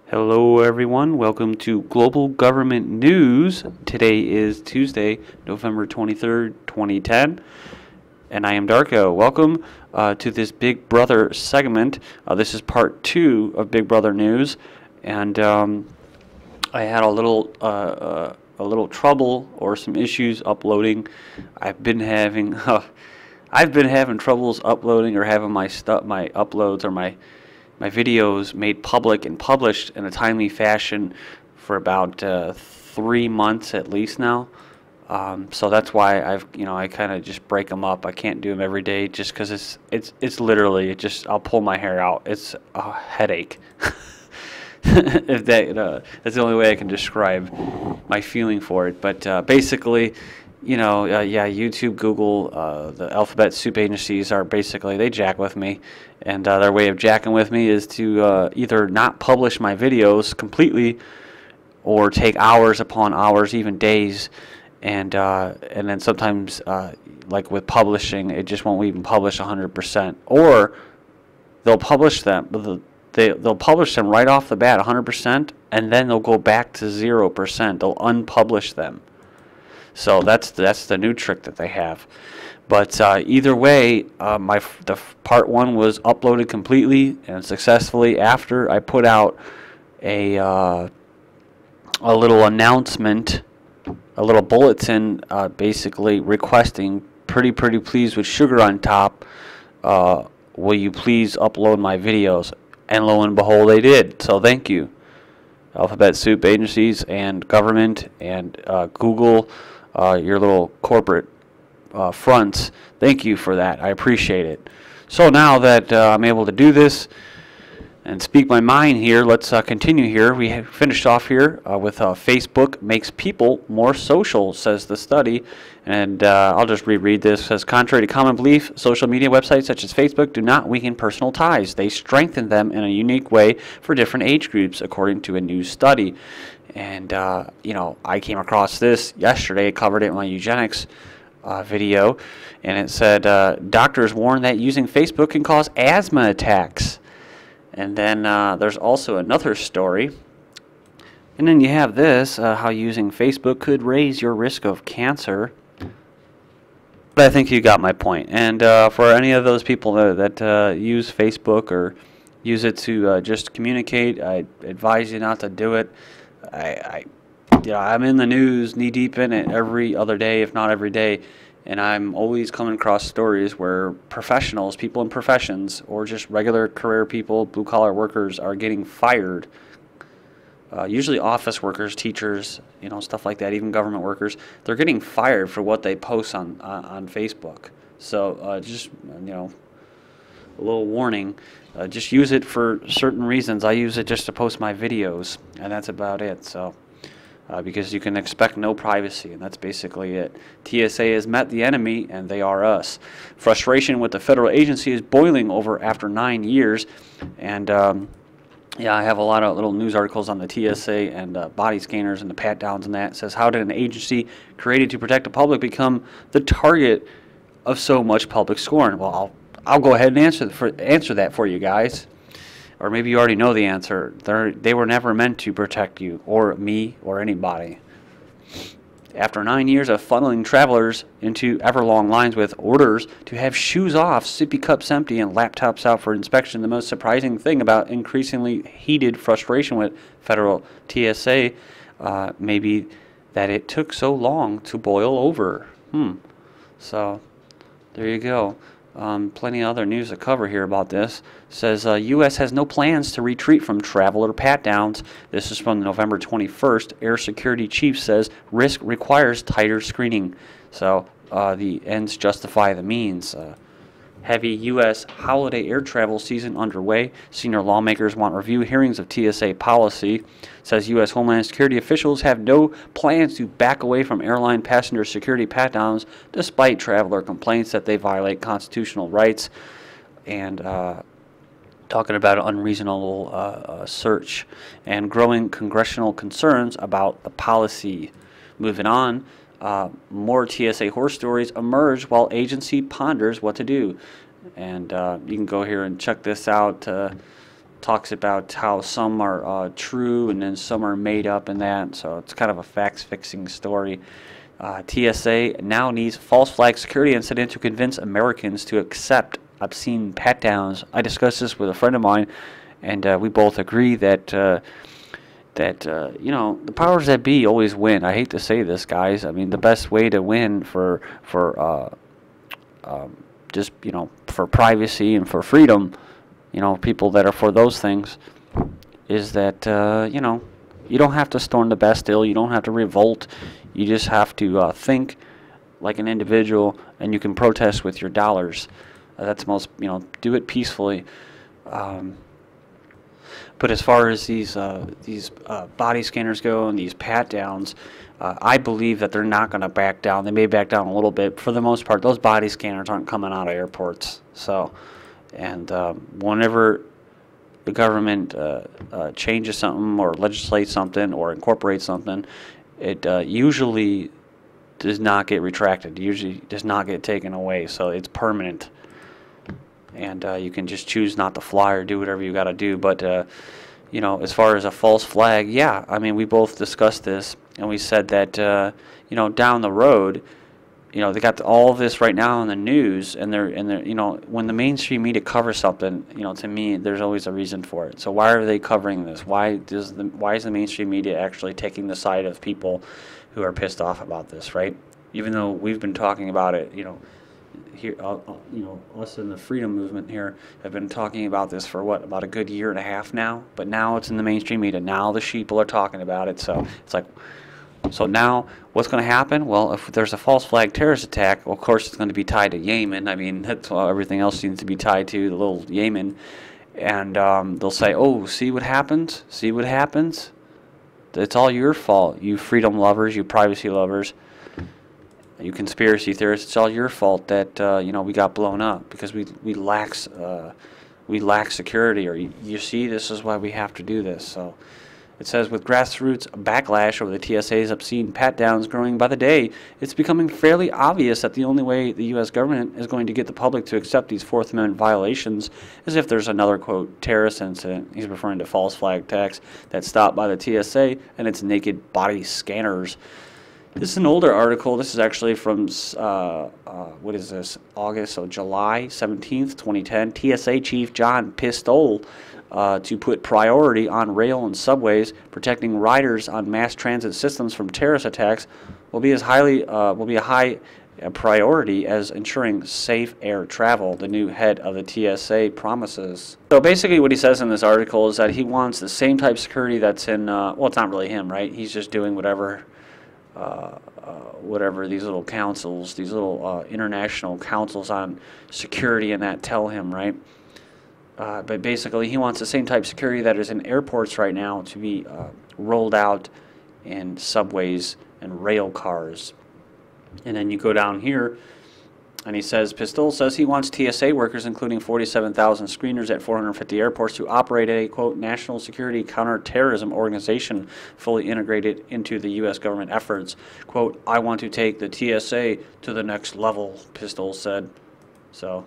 Hello everyone, welcome to Global Government News. Today is Tuesday, November 23rd, 2010, and I am Darko. Welcome to this Big Brother segment. This is part 2 of Big Brother News, and I had a little trouble or some issues uploading. I've been having troubles uploading or having my uploads or my videos made public and published in a timely fashion for about 3 months at least now. So that's why I kind of just break them up. I can't do them every day just because it's literally I'll pull my hair out. It's a headache. If that's the only way I can describe my feeling for it. But basically, YouTube, Google, the alphabet soup agencies are basically, they jack with me, and their way of jacking with me is to either not publish my videos completely or take hours upon hours, even days, and then sometimes like with publishing, it just won't even publish 100%, or they'll publish them, they'll publish them right off the bat 100%, and then they'll go back to 0%. They'll unpublish them. So that's the new trick that they have. But either way, the part 1 was uploaded completely and successfully after I put out a little announcement, a little bulletin, basically requesting, pretty please with sugar on top, will you please upload my videos? And lo and behold, they did. So thank you, alphabet soup agencies and government and Google. Your little corporate fronts. Thank you for that. I appreciate it. So now that I'm able to do this and speak my mind here, let's continue here. We have finished off here with Facebook makes people more social, says the study. And I'll just reread this. It says, contrary to common belief, social media websites such as Facebook do not weaken personal ties. They strengthen them in a unique way for different age groups, according to a new study. And, I came across this yesterday. I covered it in my eugenics video. And it said, doctors warn that using Facebook can cause asthma attacks. And then there's also another story. And then you have this, how using Facebook could raise your risk of cancer. But I think you got my point. And for any of those people that use Facebook or use it to just communicate, I advise you not to do it. I'm in the news, knee deep in it every other day, if not every day, and I'm always coming across stories where professionals, people in professions, or just regular career people, blue-collar workers, are getting fired. Usually office workers, teachers, stuff like that, even government workers, they're getting fired for what they post on Facebook. So just, a little warning. Just use it for certain reasons. I use it just to post my videos, and that's about it. So, because you can expect no privacy, and that's basically it. TSA has met the enemy, and they are us. Frustration with the federal agency is boiling over after 9 years, and I have a lot of little news articles on the TSA and body scanners and the pat-downs and that. It says, how did an agency created to protect the public become the target of so much public scorn? Well, I'll go ahead and answer that for you guys. Or maybe you already know the answer. They were never meant to protect you or me or anybody. After 9 years of funneling travelers into ever-long lines with orders to have shoes off, sippy cups empty, and laptops out for inspection, the most surprising thing about increasingly heated frustration with federal TSA may be that it took so long to boil over. So there you go. Plenty of other news to cover here about this. Says U.S. has no plans to retreat from traveler pat-downs. This is from November 21st. Air Security Chief says risk requires tighter screening. So the ends justify the means. Heavy U.S. holiday air travel season underway. Senior lawmakers want review hearings of TSA policy. Says U.S. Homeland Security officials have no plans to back away from airline passenger security pat-downs despite traveler complaints that they violate constitutional rights. And talking about an unreasonable search and growing congressional concerns about the policy. Moving on. More TSA horror stories emerge while agency ponders what to do. And you can go here and check this out. talks about how some are true and then some are made up and that. So it's kind of a facts-fixing story. TSA now needs false flag security incident to convince Americans to accept obscene pat-downs. I discussed this with a friend of mine, and we both agree that you know, the powers that be always win. I hate to say this, guys. I mean, the best way to win for just, you know, for privacy and for freedom, you know, people that are for those things, is that you know, you don't have to storm the Bastille, you don't have to revolt, you just have to think like an individual, and you can protest with your dollars. That's most, you know, do it peacefully. But as far as these body scanners go and these pat downs, I believe that they're not going to back down. They may back down a little bit. For the most part, those body scanners aren't coming out of airports. So, and whenever the government changes something or legislates something or incorporates something, it usually does not get retracted. Usually does not get taken away. So it's permanent. And you can just choose not to fly or do whatever you got to do. But, you know, as far as a false flag, yeah, I mean, we both discussed this, and we said that, you know, down the road, you know, they got all of this right now in the news, and they're, you know, when the mainstream media covers something, you know, to me, there's always a reason for it. So why are they covering this? Why is the mainstream media actually taking the side of people who are pissed off about this, right? Even though we've been talking about it, you know, here, you know, us in the freedom movement here have been talking about this for what, about a good year and a half now. But now it's in the mainstream media. Now the sheeple are talking about it. So it's like, so now what's going to happen? Well, if there's a false flag terrorist attack, well, of course it's going to be tied to Yemen. I mean, that's what everything else seems to be tied to, the little Yemen. And they'll say, oh, see what happens? See what happens? It's all your fault, you freedom lovers, you privacy lovers. You conspiracy theorists, it's all your fault that you know, we got blown up because we lack security, or you see, this is why we have to do this. So it says, with grassroots backlash over the TSA's obscene pat-downs growing by the day, it's becoming fairly obvious that the only way the U.S. government is going to get the public to accept these Fourth Amendment violations is if there's another, quote, terrorist incident. He's referring to false flag attacks that's stopped by the TSA and its naked body scanners. This is an older article. This is actually from, what is this, August, so July 17th, 2010. TSA Chief John Pistole to put priority on rail and subways, protecting riders on mass transit systems from terrorist attacks will be a high priority as ensuring safe air travel, the new head of the TSA promises. So basically what he says in this article is that he wants the same type of security that's in, well, it's not really him, right? He's just doing whatever these little councils, these little international councils on security and that tell him, right? But basically he wants the same type of security that is in airports right now to be rolled out in subways and rail cars. And then you go down here, and he says, Pistole says he wants TSA workers, including 47,000 screeners at 450 airports, to operate a, quote, national security counterterrorism organization fully integrated into the U.S. government efforts. Quote, I want to take the TSA to the next level, Pistole said. So,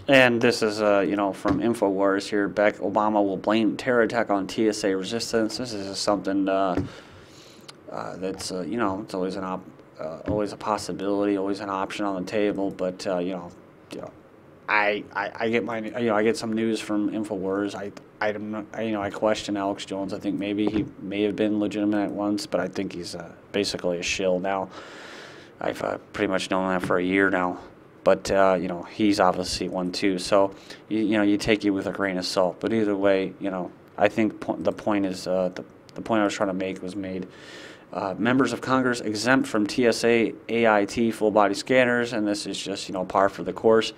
and this is, you know, from InfoWars here. Beck, Obama will blame terror attack on TSA resistance. This is something that's, you know, it's always always a possibility, always an option on the table. But you know, I get my, you know, I get some news from InfoWars. You know, I question Alex Jones. I think maybe he may have been legitimate at once, but I think he's basically a shill now. I've pretty much known that for a year now. But you know, he's obviously one too. So you know, you take it with a grain of salt. But either way, you know, I think the point is the point I was trying to make was made. Members of Congress exempt from TSA AIT full body scanners, and this is just, you know, par for the course.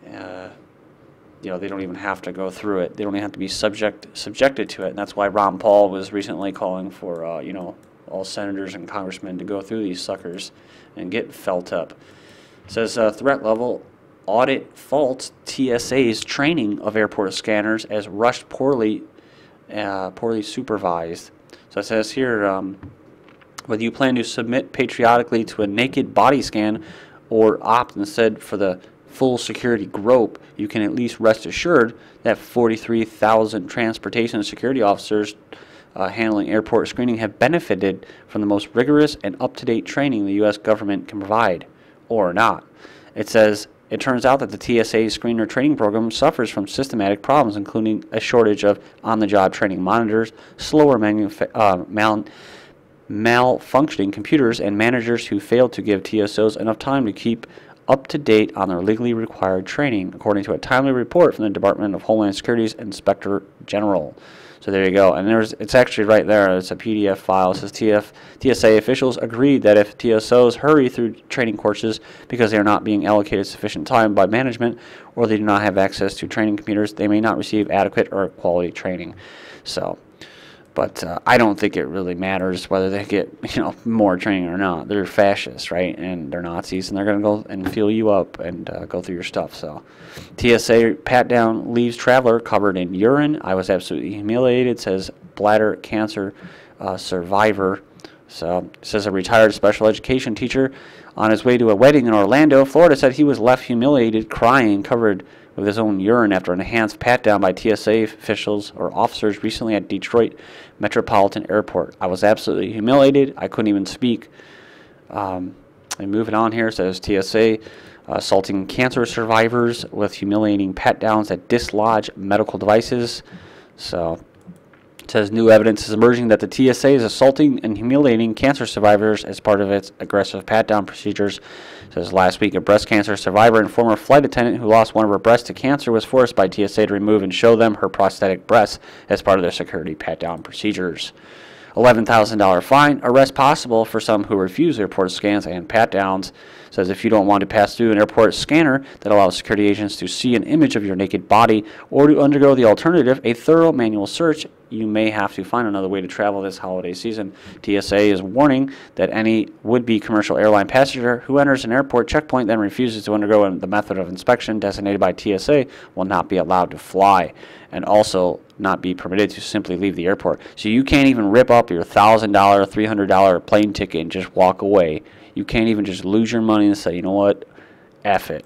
You know, they don't even have to go through it. They don't even have to be subjected to it, and that's why Ron Paul was recently calling for you know, all senators and congressmen to go through these suckers and get felt up. It says threat level audit faults TSA's training of airport scanners as rushed, poorly supervised. So it says here, whether you plan to submit patriotically to a naked body scan or opt instead for the full security grope, you can at least rest assured that 43,000 transportation and security officers handling airport screening have benefited from the most rigorous and up-to-date training the U.S. government can provide, or not. It says, it turns out that the TSA screener training program suffers from systematic problems, including a shortage of on-the-job training monitors, slower malfunctioning computers, and managers who fail to give TSOs enough time to keep up to date on their legally required training, according to a timely report from the Department of Homeland Security's Inspector General. So there you go. And it's actually right there. It's a PDF file. It says TSA officials agreed that if TSOs hurry through training courses because they are not being allocated sufficient time by management, or they do not have access to training computers, they may not receive adequate or quality training. So, but I don't think it really matters whether they get, more training or not. They're fascists, right? And they're Nazis, and they're going to go and feel you up and go through your stuff. So, TSA pat-down leaves traveler covered in urine. I was absolutely humiliated, says bladder cancer survivor. So, it says a retired special education teacher on his way to a wedding in Orlando, Florida, said he was left humiliated, crying, covered with his own urine after an enhanced pat-down by TSA officials or officers recently at Detroit Metropolitan Airport. I was absolutely humiliated. I couldn't even speak. And moving on here, says TSA assaulting cancer survivors with humiliating pat-downs that dislodge medical devices. So it says new evidence is emerging that the TSA is assaulting and humiliating cancer survivors as part of its aggressive pat-down procedures. It says last week a breast cancer survivor and former flight attendant who lost one of her breasts to cancer was forced by TSA to remove and show them her prosthetic breasts as part of their security pat-down procedures. $11,000 fine, arrest possible for some who refuse airport scans and pat-downs. Says if you don't want to pass through an airport scanner that allows security agents to see an image of your naked body, or to undergo the alternative, a thorough manual search, you may have to find another way to travel this holiday season. TSA is warning that any would-be commercial airline passenger who enters an airport checkpoint then refuses to undergo the method of inspection designated by TSA will not be allowed to fly, and also not be permitted to simply leave the airport. So you can't even rip up your $1,000, $300 plane ticket and just walk away. You can't even just lose your money and say, you know what, F it.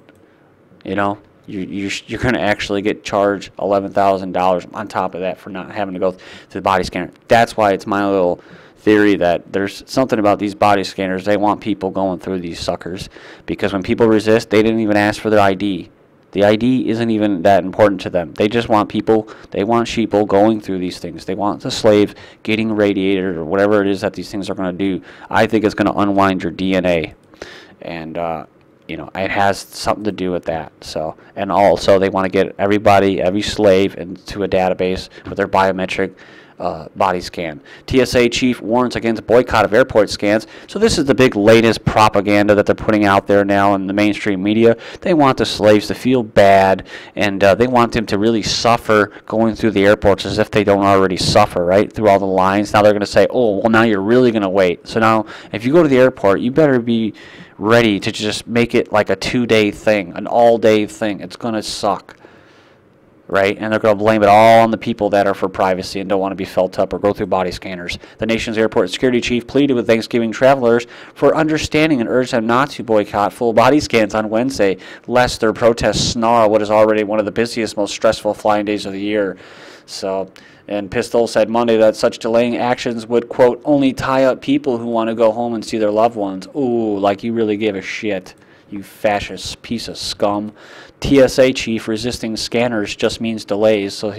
You're going to actually get charged $11,000 on top of that for not having to go to the body scanner. That's why it's my little theory that there's something about these body scanners. They want people going through these suckers, because when people resist, they didn't even ask for their ID. The ID isn't even that important to them. They just want people, they want sheeple going through these things. They want the slave getting radiated or whatever it is that these things are going to do. I think it's going to unwind your DNA. And, it has something to do with that. So, and also they want to get every slave into a database with their biometric body scan. TSA chief warns against boycott of airport scans. So this is the big latest propaganda that they're putting out there now in the mainstream media. They want the slaves to feel bad, and they want them to really suffer going through the airports as if they don't already suffer, right, through all the lines. Now they're going to say, oh, well, now you're really going to wait. So now if you go to the airport, you better be ready to just make it like a 2-day thing, an all-day thing. It's going to suck. Right? And they're going to blame it all on the people that are for privacy and don't want to be felt up or go through body scanners. The nation's airport security chief pleaded with Thanksgiving travelers for understanding and urged them not to boycott full body scans on Wednesday, lest their protests snarl what is already one of the busiest, most stressful flying days of the year. So, and Pistol said Monday that such delaying actions would, quote, only tie up people who want to go home and see their loved ones. Ooh, like you really give a shit, you fascist piece of scum. TSA chief resisting scanners just means delays. So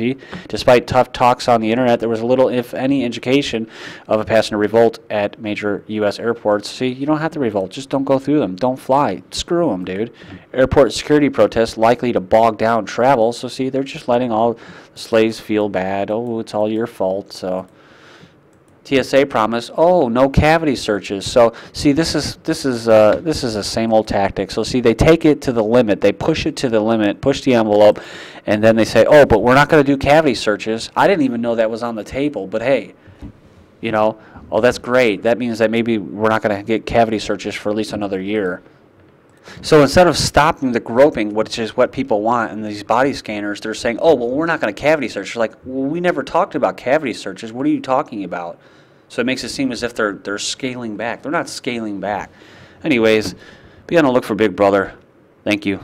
despite tough talks on the internet, there was little, if any, indication of a passenger revolt at major U.S. airports. See, you don't have to revolt. Just don't go through them. Don't fly. Screw them, dude. Airport security protests likely to bog down travel. So see, they're just letting all the slaves feel bad. Oh, it's all your fault. So TSA promise, oh, no cavity searches. So see, this is the same old tactic. So see, they take it to the limit, they push it to the limit, push the envelope, and then they say, oh, but we're not going to do cavity searches. I didn't even know that was on the table. But hey, oh, that's great. That means that maybe we're not going to get cavity searches for at least another year. So instead of stopping the groping, which is what people want in these body scanners, they're saying, oh, well, we're not going to cavity search. They're like, well, we never talked about cavity searches. What are you talking about? So it makes it seem as if they're scaling back. They're not scaling back. Anyways, be on the look for Big Brother. Thank you.